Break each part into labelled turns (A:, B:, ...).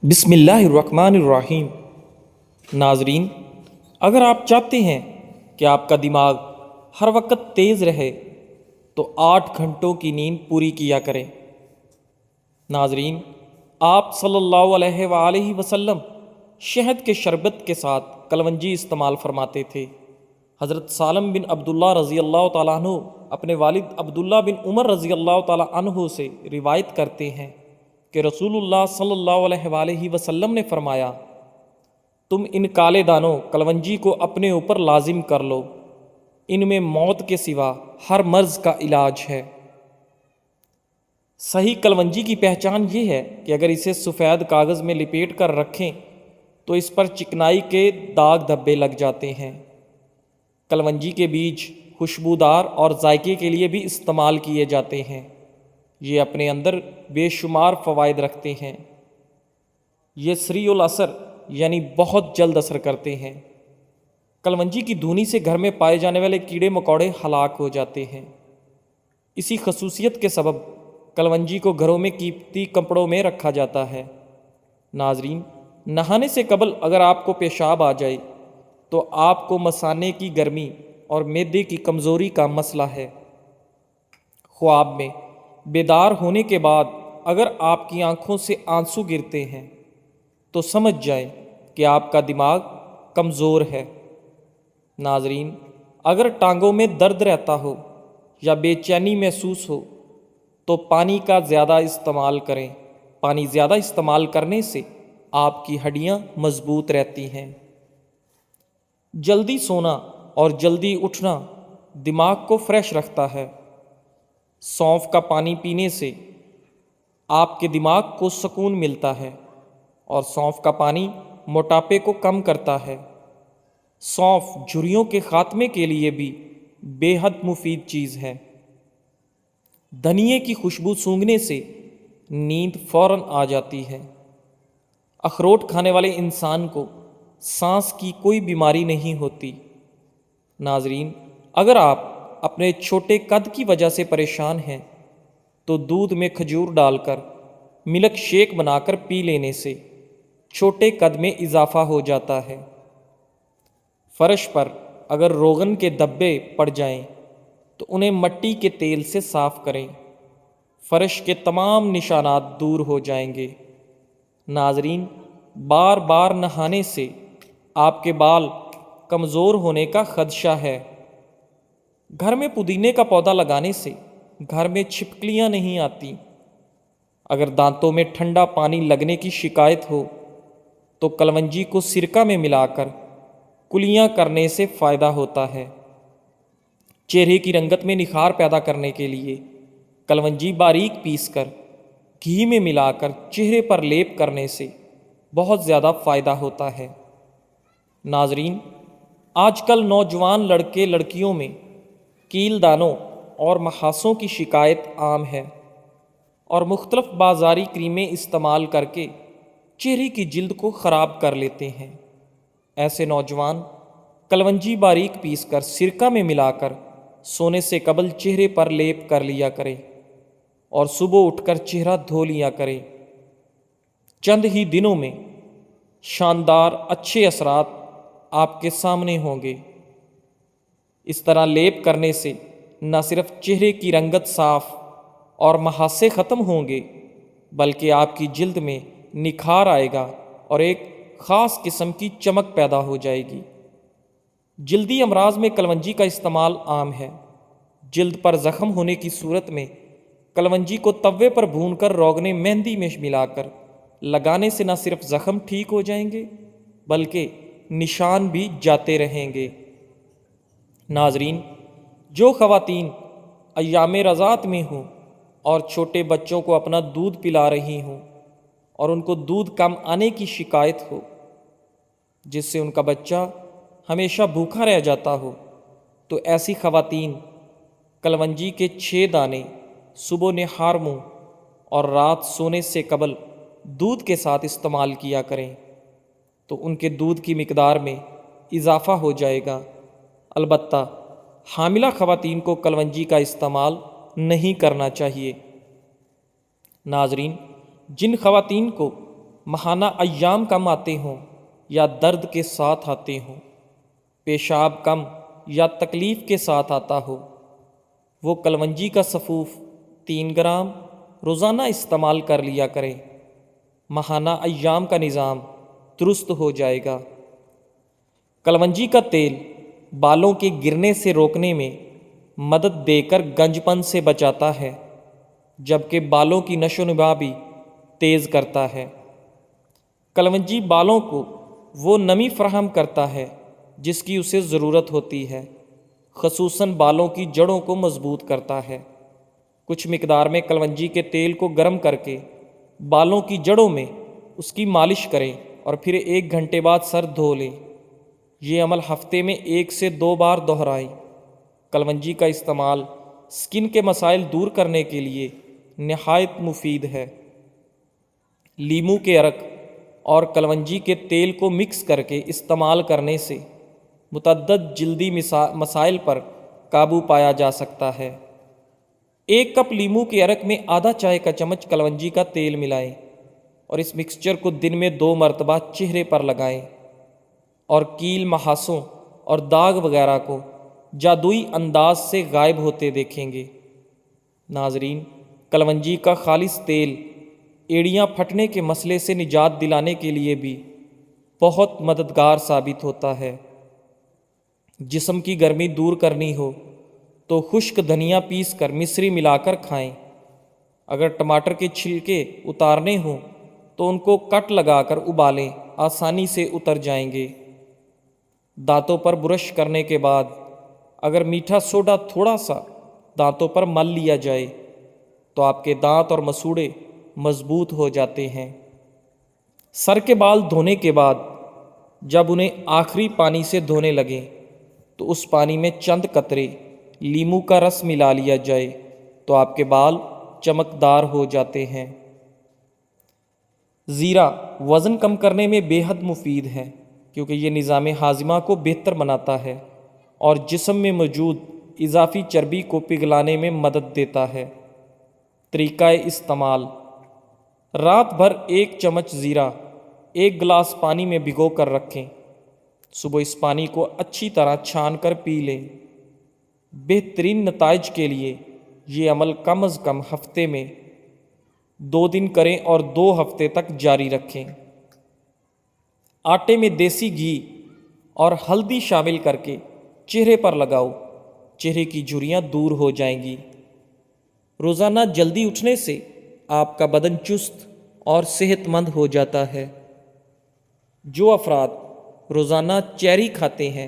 A: بسم اللہ الرحمن الرحیم۔ ناظرین، اگر آپ چاہتے ہیں کہ آپ کا دماغ ہر وقت تیز رہے تو 8 گھنٹوں کی نیند پوری کیا کریں۔ ناظرین، آپ صلی اللہ علیہ وآلہ وسلم شہد کے شربت کے ساتھ کلونجی استعمال فرماتے تھے۔ حضرت سالم بن عبداللہ رضی اللہ تعالیٰ عنہ اپنے والد عبداللہ بن عمر رضی اللہ تعالیٰ عنہ سے روایت کرتے ہیں کہ رسول اللہ صلی اللہ علیہ وآلہ وسلم نے فرمایا، تم ان کالے دانوں کلونجی کو اپنے اوپر لازم کر لو، ان میں موت کے سوا ہر مرض کا علاج ہے۔ صحیح کلونجی کی پہچان یہ ہے کہ اگر اسے سفید کاغذ میں لپیٹ کر رکھیں تو اس پر چکنائی کے داغ دھبے لگ جاتے ہیں۔ کلونجی کے بیج خوشبودار اور ذائقے کے لیے بھی استعمال کیے جاتے ہیں۔ یہ اپنے اندر بے شمار فوائد رکھتے ہیں۔ یہ سریع الاثر یعنی بہت جلد اثر کرتے ہیں۔ کلونجی کی دھونی سے گھر میں پائے جانے والے کیڑے مکوڑے ہلاک ہو جاتے ہیں۔ اسی خصوصیت کے سبب کلونجی کو گھروں میں قیمتی کپڑوں میں رکھا جاتا ہے۔ ناظرین، نہانے سے قبل اگر آپ کو پیشاب آ جائے تو آپ کو مثانے کی گرمی اور معدے کی کمزوری کا مسئلہ ہے۔ خواب میں بیدار ہونے کے بعد اگر آپ کی آنکھوں سے آنسو گرتے ہیں تو سمجھ جائیں کہ آپ کا دماغ کمزور ہے۔ ناظرین، اگر ٹانگوں میں درد رہتا ہو یا بے چینی محسوس ہو تو پانی کا زیادہ استعمال کریں۔ پانی زیادہ استعمال کرنے سے آپ کی ہڈیاں مضبوط رہتی ہیں۔ جلدی سونا اور جلدی اٹھنا دماغ کو فریش رکھتا ہے۔ سونف کا پانی پینے سے آپ کے دماغ کو سکون ملتا ہے اور سونف کا پانی موٹاپے کو کم کرتا ہے۔ سونف جھریوں کے خاتمے کے لیے بھی بے حد مفید چیز ہے۔ دھنیے کی خوشبو سونگھنے سے نیند فوراً آ جاتی ہے۔ اخروٹ کھانے والے انسان کو سانس کی کوئی بیماری نہیں ہوتی۔ ناظرین، اگر آپ اپنے چھوٹے قد کی وجہ سے پریشان ہیں تو دودھ میں کھجور ڈال کر ملک شیک بنا کر پی لینے سے چھوٹے قد میں اضافہ ہو جاتا ہے۔ فرش پر اگر روغن کے دھبے پڑ جائیں تو انہیں مٹی کے تیل سے صاف کریں، فرش کے تمام نشانات دور ہو جائیں گے۔ ناظرین، بار بار نہانے سے آپ کے بال کمزور ہونے کا خدشہ ہے۔ گھر میں پودینے کا پودا لگانے سے گھر میں چھپکلیاں نہیں آتی۔ اگر دانتوں میں ٹھنڈا پانی لگنے کی شکایت ہو تو کلونجی کو سرکہ میں ملا کر کلیاں کرنے سے فائدہ ہوتا ہے۔ چہرے کی رنگت میں نکھار پیدا کرنے کے لیے کلونجی باریک پیس کر گھی میں ملا کر چہرے پر لیپ کرنے سے بہت زیادہ فائدہ ہوتا ہے۔ ناظرین، آج کل نوجوان لڑکے لڑکیوں میں کیل دانوں اور محاسوں کی شکایت عام ہے اور مختلف بازاری کریمیں استعمال کر کے چہرے کی جلد کو خراب کر لیتے ہیں۔ ایسے نوجوان کلونجی باریک پیس کر سرکہ میں ملا کر سونے سے قبل چہرے پر لیپ کر لیا کریں اور صبح اٹھ کر چہرہ دھو لیا کریں۔ چند ہی دنوں میں شاندار اچھے اثرات آپ کے سامنے ہوں گے۔ اس طرح لیپ کرنے سے نہ صرف چہرے کی رنگت صاف اور محاسے ختم ہوں گے بلکہ آپ کی جلد میں نکھار آئے گا اور ایک خاص قسم کی چمک پیدا ہو جائے گی۔ جلدی امراض میں کلونجی کا استعمال عام ہے۔ جلد پر زخم ہونے کی صورت میں کلونجی کو توے پر بھون کر روغن مہندی میں ملا کر لگانے سے نہ صرف زخم ٹھیک ہو جائیں گے بلکہ نشان بھی جاتے رہیں گے۔ ناظرین، جو خواتین ایام رضاعت میں ہوں اور چھوٹے بچوں کو اپنا دودھ پلا رہی ہوں اور ان کو دودھ کم آنے کی شکایت ہو جس سے ان کا بچہ ہمیشہ بھوکا رہ جاتا ہو تو ایسی خواتین کلونجی کے 6 دانے صبح نہار منہ اور رات سونے سے قبل دودھ کے ساتھ استعمال کیا کریں تو ان کے دودھ کی مقدار میں اضافہ ہو جائے گا۔ البتہ حاملہ خواتین کو کلونجی کا استعمال نہیں کرنا چاہیے۔ ناظرین، جن خواتین کو ماہانہ ایام کم آتے ہوں یا درد کے ساتھ آتے ہوں، پیشاب کم یا تکلیف کے ساتھ آتا ہو، وہ کلونجی کا سفوف 3 گرام روزانہ استعمال کر لیا کریں۔ ماہانہ ایام کا نظام درست ہو جائے گا۔ کلونجی کا تیل بالوں کے گرنے سے روکنے میں مدد دے کر گنج پن سے بچاتا ہے، جبکہ بالوں کی نشو و نما بھی تیز کرتا ہے۔ کلونجی بالوں کو وہ نمی فراہم کرتا ہے جس کی اسے ضرورت ہوتی ہے، خصوصاً بالوں کی جڑوں کو مضبوط کرتا ہے۔ کچھ مقدار میں کلونجی کے تیل کو گرم کر کے بالوں کی جڑوں میں اس کی مالش کریں اور پھر 1 گھنٹے بعد سر دھو لیں۔ یہ عمل ہفتے میں 1 سے 2 بار دہرائیں۔ کلونجی کا استعمال سکن کے مسائل دور کرنے کے لیے نہایت مفید ہے۔ لیموں کے عرق اور کلونجی کے تیل کو مکس کر کے استعمال کرنے سے متعدد جلدی مسائل پر قابو پایا جا سکتا ہے۔ 1 کپ لیموں کے عرق میں آدھا چائے کا چمچ کلونجی کا تیل ملائیں اور اس مکسچر کو دن میں 2 مرتبہ چہرے پر لگائیں اور کیل، محاسوں اور داغ وغیرہ کو جادوئی انداز سے غائب ہوتے دیکھیں گے۔ ناظرین، کلونجی کا خالص تیل ایڑیاں پھٹنے کے مسئلے سے نجات دلانے کے لیے بھی بہت مددگار ثابت ہوتا ہے۔ جسم کی گرمی دور کرنی ہو تو خشک دھنیا پیس کر مصری ملا کر کھائیں۔ اگر ٹماٹر کے چھلکے اتارنے ہوں تو ان کو کٹ لگا کر ابالیں، آسانی سے اتر جائیں گے۔ دانتوں پر برش کرنے کے بعد اگر میٹھا سوڈا تھوڑا سا دانتوں پر مل لیا جائے تو آپ کے دانت اور مسوڑے مضبوط ہو جاتے ہیں۔ سر کے بال دھونے کے بعد جب انہیں آخری پانی سے دھونے لگیں تو اس پانی میں چند قطرے لیموں کا رس ملا لیا جائے تو آپ کے بال چمکدار ہو جاتے ہیں۔ زیرہ وزن کم کرنے میں بے حد مفید ہے کیونکہ یہ نظام ہاضمہ کو بہتر بناتا ہے اور جسم میں موجود اضافی چربی کو پگھلانے میں مدد دیتا ہے۔ طریقہ استعمال: رات بھر 1 چمچ زیرہ 1 گلاس پانی میں بھگو کر رکھیں۔ صبح اس پانی کو اچھی طرح چھان کر پی لیں۔ بہترین نتائج کے لیے یہ عمل کم از کم ہفتے میں 2 دن کریں اور 2 ہفتے تک جاری رکھیں۔ آٹے میں دیسی گھی اور ہلدی شامل کر کے چہرے پر لگاؤ، چہرے کی جھریاں دور ہو جائیں گی۔ روزانہ جلدی اٹھنے سے آپ کا بدن چست اور صحت مند ہو جاتا ہے۔ جو افراد روزانہ چیری کھاتے ہیں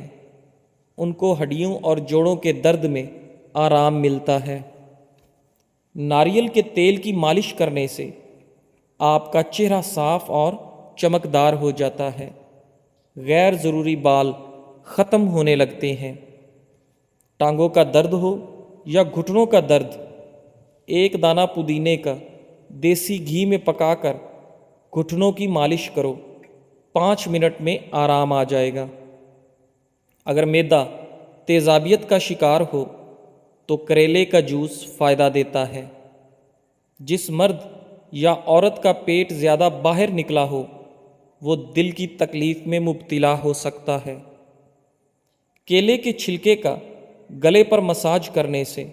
A: ان کو ہڈیوں اور جوڑوں کے درد میں آرام ملتا ہے۔ ناریل کے تیل کی مالش کرنے سے آپ کا چہرہ صاف اور چمکدار ہو جاتا ہے۔ غیر ضروری بال ختم ہونے لگتے ہیں۔ ٹانگوں کا درد ہو یا گھٹنوں کا درد، 1 دانہ پودینے کا دیسی گھی میں پکا کر گھٹنوں کی مالش کرو، 5 منٹ میں آرام آ جائے گا۔ اگر معدہ تیزابیت کا شکار ہو تو کریلے کا جوس فائدہ دیتا ہے۔ جس مرد یا عورت کا پیٹ زیادہ باہر نکلا ہو وہ دل کی تکلیف میں مبتلا ہو سکتا ہے۔ کیلے کے چھلکے کا گلے پر مساج کرنے سے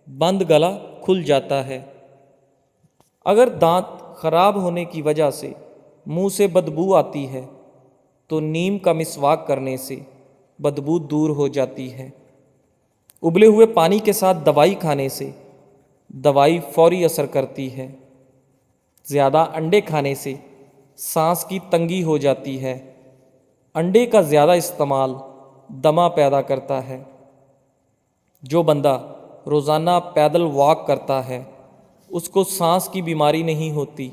A: بند گلا کھل جاتا ہے۔ اگر دانت خراب ہونے کی وجہ سے منہ سے بدبو آتی ہے تو نیم کا مسواک کرنے سے بدبو دور ہو جاتی ہے۔ ابلے ہوئے پانی کے ساتھ دوائی کھانے سے دوائی فوری اثر کرتی ہے۔ زیادہ انڈے کھانے سے سانس کی تنگی ہو جاتی ہے۔ انڈے کا زیادہ استعمال دمہ پیدا کرتا ہے۔ جو بندہ روزانہ پیدل واک کرتا ہے اس کو سانس کی بیماری نہیں ہوتی۔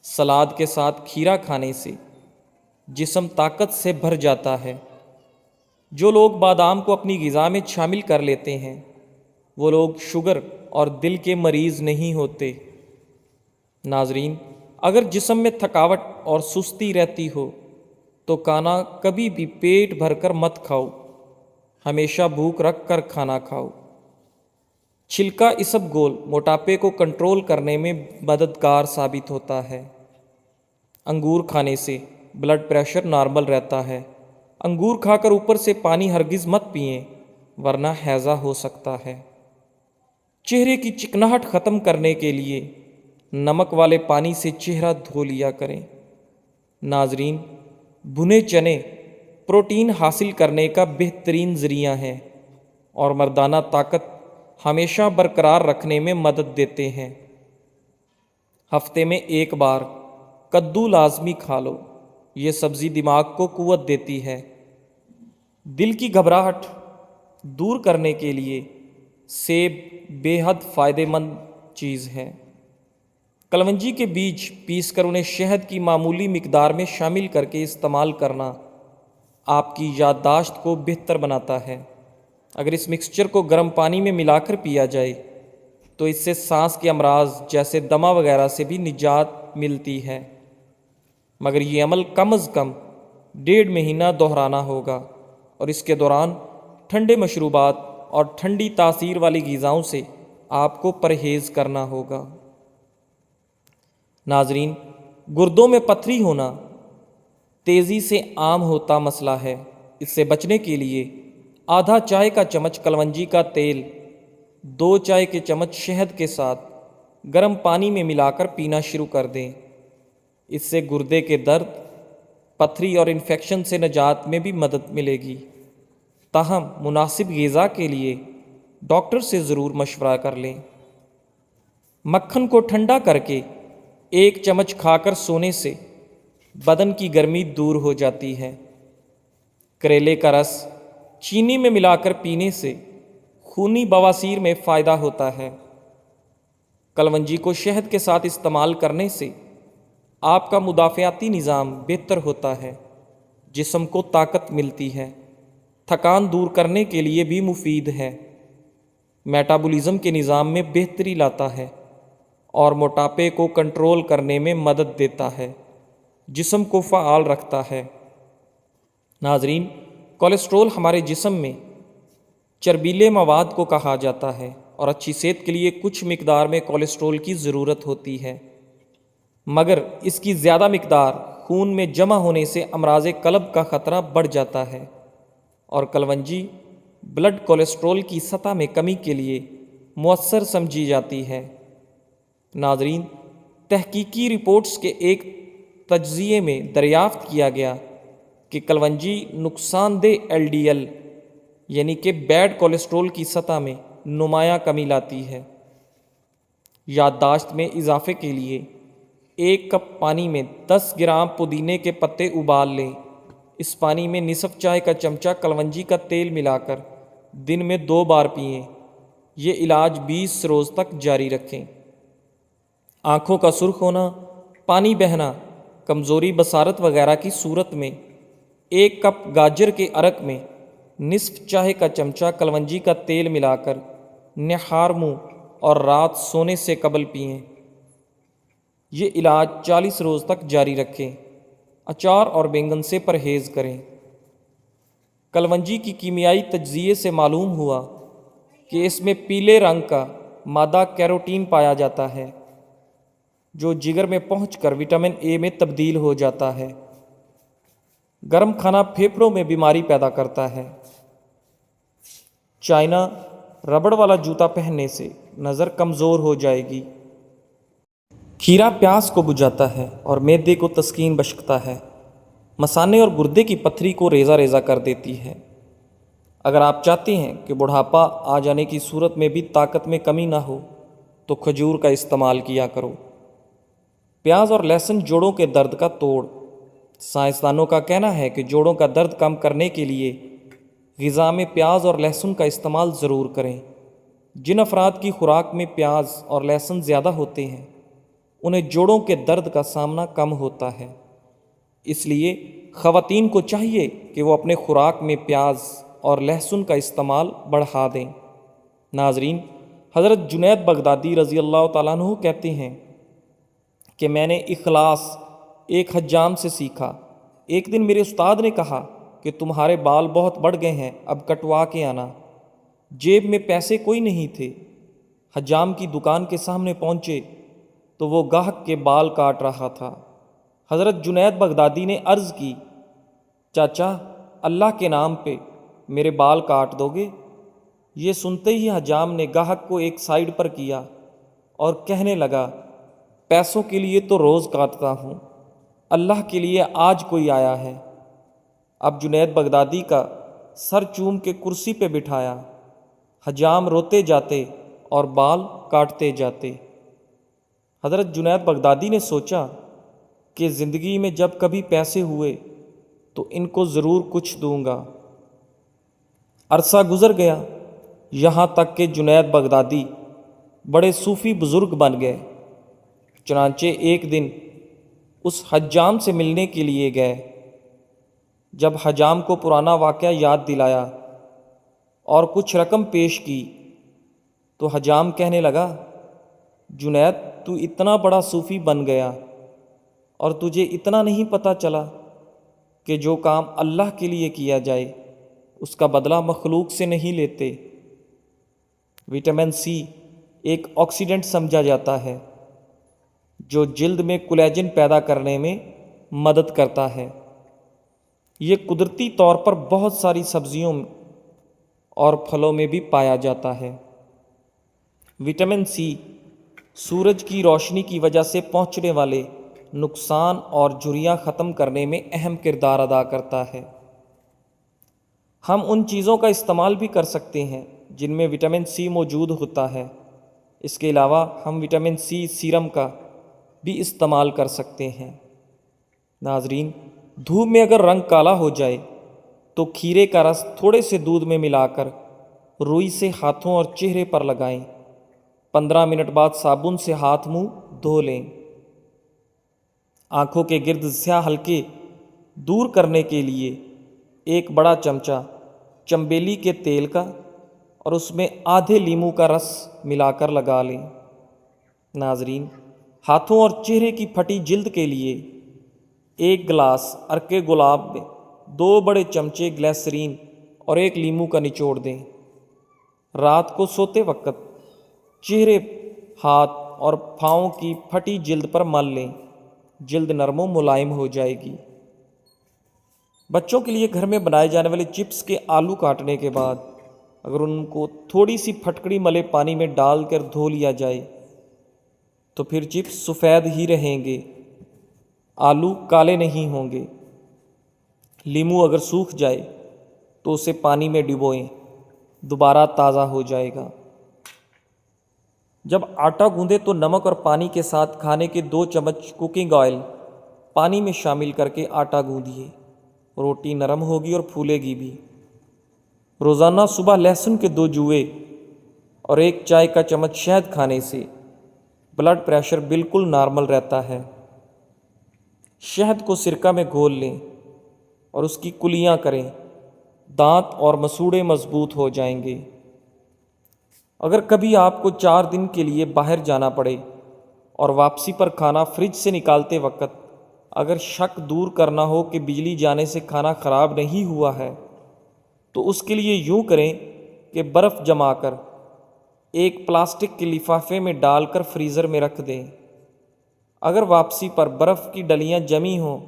A: سلاد کے ساتھ کھیرا کھانے سے جسم طاقت سے بھر جاتا ہے۔ جو لوگ بادام کو اپنی غذا میں شامل کر لیتے ہیں وہ لوگ شوگر اور دل کے مریض نہیں ہوتے۔ ناظرین، اگر جسم میں تھکاوٹ اور سستی رہتی ہو تو کھانا کبھی بھی پیٹ بھر کر مت کھاؤ، ہمیشہ بھوک رکھ کر کھانا کھاؤ۔ چھلکا اسب گول موٹاپے کو کنٹرول کرنے میں مددگار ثابت ہوتا ہے۔ انگور کھانے سے بلڈ پریشر نارمل رہتا ہے۔ انگور کھا کر اوپر سے پانی ہرگز مت پئیں ورنہ ہیضہ ہو سکتا ہے۔ چہرے کی چکناہٹ ختم کرنے کے لیے نمک والے پانی سے چہرہ دھو لیا کریں۔ ناظرین، بھنے چنے پروٹین حاصل کرنے کا بہترین ذریعہ ہیں اور مردانہ طاقت ہمیشہ برقرار رکھنے میں مدد دیتے ہیں۔ ہفتے میں ایک بار کدو لازمی کھا لو، یہ سبزی دماغ کو قوت دیتی ہے۔ دل کی گھبراہٹ دور کرنے کے لیے سیب بے حد فائدہ مند چیز ہے۔ کلونجی کے بیج پیس کر انہیں شہد کی معمولی مقدار میں شامل کر کے استعمال کرنا آپ کی یادداشت کو بہتر بناتا ہے۔ اگر اس مکسچر کو گرم پانی میں ملا کر پیا جائے تو اس سے سانس کے امراض جیسے دمہ وغیرہ سے بھی نجات ملتی ہے، مگر یہ عمل کم از کم 1.5 مہینہ دہرانا ہوگا اور اس کے دوران ٹھنڈے مشروبات اور ٹھنڈی تاثیر والی غذاؤں سے آپ کو پرہیز کرنا ہوگا۔ ناظرین، گردوں میں پتھری ہونا تیزی سے عام ہوتا مسئلہ ہے۔ اس سے بچنے کے لیے آدھا چائے کا چمچ کلونجی کا تیل 2 چائے کے چمچ شہد کے ساتھ گرم پانی میں ملا کر پینا شروع کر دیں۔ اس سے گردے کے درد، پتھری اور انفیکشن سے نجات میں بھی مدد ملے گی۔ تاہم مناسب غذا کے لیے ڈاکٹر سے ضرور مشورہ کر لیں۔ مکھن کو ٹھنڈا کر کے 1 چمچ کھا کر سونے سے بدن کی گرمی دور ہو جاتی ہے۔ کریلے کا رس چینی میں ملا کر پینے سے خونی بواسیر میں فائدہ ہوتا ہے۔ کلونجی کو شہد کے ساتھ استعمال کرنے سے آپ کا مدافعاتی نظام بہتر ہوتا ہے، جسم کو طاقت ملتی ہے، تھکان دور کرنے کے لیے بھی مفید ہے، میٹابولزم کے نظام میں بہتری لاتا ہے اور موٹاپے کو کنٹرول کرنے میں مدد دیتا ہے، جسم کو فعال رکھتا ہے۔ ناظرین، کولیسٹرول ہمارے جسم میں چربیلے مواد کو کہا جاتا ہے اور اچھی صحت کے لیے کچھ مقدار میں کولیسٹرول کی ضرورت ہوتی ہے، مگر اس کی زیادہ مقدار خون میں جمع ہونے سے امراض قلب کا خطرہ بڑھ جاتا ہے اور کلونجی بلڈ کولیسٹرول کی سطح میں کمی کے لیے مؤثر سمجھی جاتی ہے۔ ناظرین، تحقیقی رپورٹس کے ایک تجزیے میں دریافت کیا گیا کہ کلونجی نقصان دہ LDL یعنی کہ بیڈ کولیسٹرول کی سطح میں نمایاں کمی لاتی ہے۔ یادداشت میں اضافے کے لیے 1 کپ پانی میں 10 گرام پودینے کے پتے ابال لیں۔ اس پانی میں نصف چائے کا چمچہ کلونجی کا تیل ملا کر دن میں 2 بار پئیں۔ یہ علاج 20 روز تک جاری رکھیں۔ آنکھوں کا سرخ ہونا، پانی بہنا، کمزوری بصارت وغیرہ کی صورت میں 1 کپ گاجر کے عرق میں نصف چائے کا چمچہ کلونجی کا تیل ملا کر نہار منہ اور رات سونے سے قبل پئیں۔ یہ علاج 40 روز تک جاری رکھیں۔ اچار اور بینگن سے پرہیز کریں۔ کلونجی کی کیمیائی تجزیے سے معلوم ہوا کہ اس میں پیلے رنگ کا مادہ کیروٹین پایا جاتا ہے، جو جگر میں پہنچ کر وٹامن اے میں تبدیل ہو جاتا ہے۔ گرم کھانا پھیپھڑوں میں بیماری پیدا کرتا ہے۔ چائنا ربڑ والا جوتا پہننے سے نظر کمزور ہو جائے گی۔ کھیرا پیاس کو بجھاتا ہے اور معدے کو تسکین بخشتا ہے۔ مثانے اور گردے کی پتھری کو ریزہ ریزہ کر دیتی ہے۔ اگر آپ چاہتے ہیں کہ بڑھاپا آ جانے کی صورت میں بھی طاقت میں کمی نہ ہو تو کھجور کا استعمال کیا کرو۔ پیاز اور لہسن جوڑوں کے درد کا توڑ۔ سائنسدانوں کا کہنا ہے کہ جوڑوں کا درد کم کرنے کے لیے غذا میں پیاز اور لہسن کا استعمال ضرور کریں۔ جن افراد کی خوراک میں پیاز اور لہسن زیادہ ہوتے ہیں انہیں جوڑوں کے درد کا سامنا کم ہوتا ہے۔ اس لیے خواتین کو چاہیے کہ وہ اپنے خوراک میں پیاز اور لہسن کا استعمال بڑھا دیں۔ ناظرین، حضرت جنید بغدادی رضی اللہ تعالیٰ عنہ کہتے ہیں کہ میں نے اخلاص ایک حجام سے سیکھا۔ ایک دن میرے استاد نے کہا کہ تمہارے بال بہت بڑھ گئے ہیں، اب کٹوا کے آنا۔ جیب میں پیسے کوئی نہیں تھے۔ حجام کی دکان کے سامنے پہنچے تو وہ گاہک کے بال کاٹ رہا تھا۔ حضرت جنید بغدادی نے عرض کی، چاچا اللہ کے نام پہ میرے بال کاٹ دو گے؟ یہ سنتے ہی حجام نے گاہک کو ایک سائیڈ پر کیا اور کہنے لگا، پیسوں کے لیے تو روز کاٹتا ہوں، اللہ کے لیے آج کوئی آیا ہے۔ اب جنید بغدادی کا سر چوم کے کرسی پہ بٹھایا، حجام روتے جاتے اور بال کاٹتے جاتے۔ حضرت جنید بغدادی نے سوچا کہ زندگی میں جب کبھی پیسے ہوئے تو ان کو ضرور کچھ دوں گا۔ عرصہ گزر گیا، یہاں تک کہ جنید بغدادی بڑے صوفی بزرگ بن گئے۔ چنانچہ ایک دن اس حجام سے ملنے کے لیے گئے۔ جب حجام کو پرانا واقعہ یاد دلایا اور کچھ رقم پیش کی تو حجام کہنے لگا، جنید تو اتنا بڑا صوفی بن گیا اور تجھے اتنا نہیں پتہ چلا کہ جو کام اللہ کے لیے کیا جائے اس کا بدلہ مخلوق سے نہیں لیتے۔ وٹامن سی ایک آکسیڈنٹ سمجھا جاتا ہے جو جلد میں کولیجن پیدا کرنے میں مدد کرتا ہے۔ یہ قدرتی طور پر بہت ساری سبزیوں اور پھلوں میں بھی پایا جاتا ہے۔ وٹامن سی سورج کی روشنی کی وجہ سے پہنچنے والے نقصان اور جھریاں ختم کرنے میں اہم کردار ادا کرتا ہے۔ ہم ان چیزوں کا استعمال بھی کر سکتے ہیں جن میں وٹامن سی موجود ہوتا ہے۔ اس کے علاوہ ہم وٹامن سی سیرم کا بھی استعمال کر سکتے ہیں۔ ناظرین، دھوپ میں اگر رنگ کالا ہو جائے تو کھیرے کا رس تھوڑے سے دودھ میں ملا کر روئی سے ہاتھوں اور چہرے پر لگائیں۔ 15 منٹ بعد صابن سے ہاتھ منہ دھو لیں۔ آنکھوں کے گرد سیاہ حلقے دور کرنے کے لیے ایک بڑا چمچہ چنبیلی کے تیل کا اور اس میں آدھے لیموں کا رس ملا کر لگا لیں۔ ناظرین، ہاتھوں اور چہرے کی پھٹی جلد کے لیے ایک گلاس عرق گلاب میں 2 بڑے چمچے گلیسرین اور ایک لیموں کا نچوڑ دیں۔ رات کو سوتے وقت چہرے، ہاتھ اور پاؤں کی پھٹی جلد پر مل لیں، جلد نرم و ملائم ہو جائے گی۔ بچوں کے لیے گھر میں بنائے جانے والے چپس کے آلو کاٹنے کے بعد اگر ان کو تھوڑی سی پھٹکڑی ملے پانی میں ڈال کر دھو لیا جائے تو پھر چپس سفید ہی رہیں گے، آلو کالے نہیں ہوں گے۔ لیموں اگر سوکھ جائے تو اسے پانی میں ڈبوئیں، دوبارہ تازہ ہو جائے گا۔ جب آٹا گوندے تو نمک اور پانی کے ساتھ کھانے کے 2 چمچ کوکنگ آئل پانی میں شامل کر کے آٹا گوندھیے، روٹی نرم ہوگی اور پھولے گی بھی۔ روزانہ صبح لہسن کے 2 جوئے اور 1 چائے کا چمچ شہد کھانے سے بلڈ پریشر بالکل نارمل رہتا ہے۔ شہد کو سرکہ میں گھول لیں اور اس کی کلیاں کریں، دانت اور مسوڑے مضبوط ہو جائیں گے۔ اگر کبھی آپ کو 4 دن کے لیے باہر جانا پڑے اور واپسی پر کھانا فریج سے نکالتے وقت اگر شک دور کرنا ہو کہ بجلی جانے سے کھانا خراب نہیں ہوا ہے تو اس کے لیے یوں کریں کہ برف جما کر ایک پلاسٹک کے لفافے میں ڈال کر فریزر میں رکھ دیں۔ اگر واپسی پر برف کی ڈلیاں جمی ہوں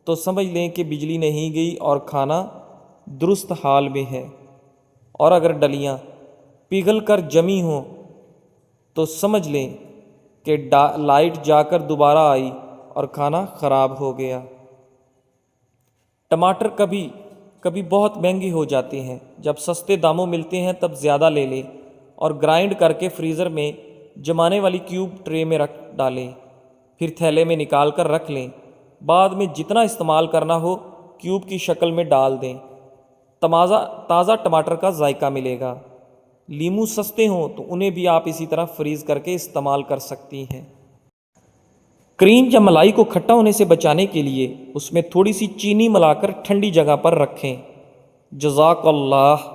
A: تو سمجھ لیں کہ بجلی نہیں گئی اور کھانا درست حال میں ہے، اور اگر ڈلیاں پگھل کر جمی ہوں تو سمجھ لیں کہ لائٹ جا کر دوبارہ آئی اور کھانا خراب ہو گیا۔ ٹماٹر کبھی کبھی بہت مہنگے ہو جاتے ہیں، جب سستے داموں ملتے ہیں تب زیادہ لے لیں اور گرائنڈ کر کے فریزر میں جمانے والی کیوب ٹرے میں رکھ ڈالیں، پھر تھیلے میں نکال کر رکھ لیں۔ بعد میں جتنا استعمال کرنا ہو کیوب کی شکل میں ڈال دیں، تازہ ٹماٹر کا ذائقہ ملے گا۔ لیموں سستے ہوں تو انہیں بھی آپ اسی طرح فریز کر کے استعمال کر سکتی ہیں۔ کریم یا ملائی کو کھٹا ہونے سے بچانے کے لیے اس میں تھوڑی سی چینی ملا کر ٹھنڈی جگہ پر رکھیں۔ جزاک اللہ۔